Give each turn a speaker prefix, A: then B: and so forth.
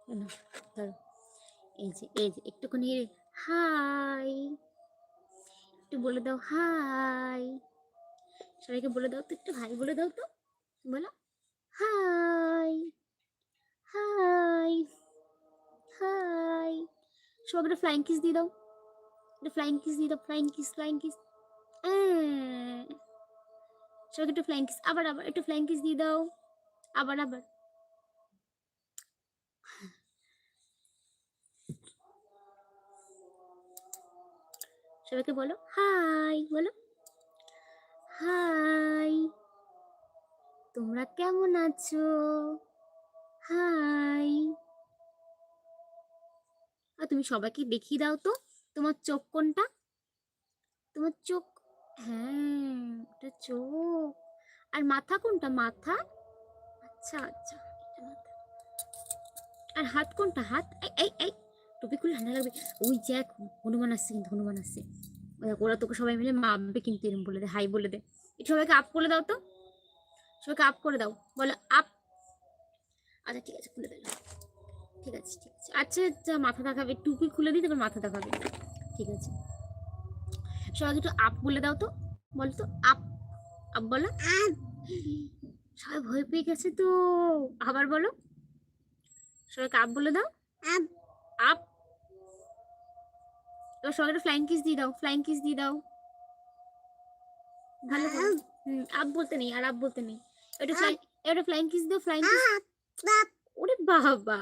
A: না, ধরো এই যে একটুখানি হাই, একটু বলে দাও হাই, সবাইকে বলে দাও তো, একটু হাই বলে দাও তো, বলো হাই হাই হাই। সবাইকে একটা ফ্লাইং কিস দিয়ে দাও, একটা ফ্লাইং কিস দিয়ে দাও, ফ্লাইং কিস ফ্লাইং কিস। সবাইকে একটু ফ্লাইং কিস, আবার আবার একটু ফ্লাইং কিস দিয়ে দাও, আবার আবার। সবাইকে বলো হাই, বলো হাই, তোমরা কেমন আছো, হাই। আর তুমি সবাইকে দেখিয়ে দাও তো তোমার চোখ কোনটা, তোমার চোখ, হ্যাঁ ওটা চোখ। আর মাথা কোনটা, মাথা, আচ্ছা আচ্ছা এটা মাথা। আর হাত কোনটা, হাত, এই এই এই টুপি খুলে ঠান্ডা লাগবে। ওই দেখ, হনুমান আসছে কিন্তু, হনুমান আসছে। ওরা তোকে সবাই মিলে মাপবে কিন্তু, এরকম বলে দে, হাই বলে দে। একটু সবাইকে আপ করে দাও তো, সবাইকে আপ করে দাও, বলো আপ। আচ্ছা ঠিক আছে, খুলে দিলাম, ঠিক আছে ঠিক আছে। আচ্ছা আচ্ছা, মাথা দেখাবে, টুপি খুলে দিই তারপর মাথা দেখাবে, ঠিক আছে। সবাইকে একটু আপ বলে দাও তো, বলো তো আপ, আপ বলো। সবাই ভয় পেয়ে গেছে তো, আবার বলো, সবাইকে আপ বলে দাও, আপ আপ। এবার সবাইকে ফ্লাইং কিস দিয়ে দাও, ফ্লাইং কিস দিয়ে দাও, ভালো করে। আপ বলতে নেই, আর আপ বলতে নেই, একটু ফ্লাইং, একটু ফ্লাইং কিস দাও, ফ্লাইং কিস। ওরে বাবা,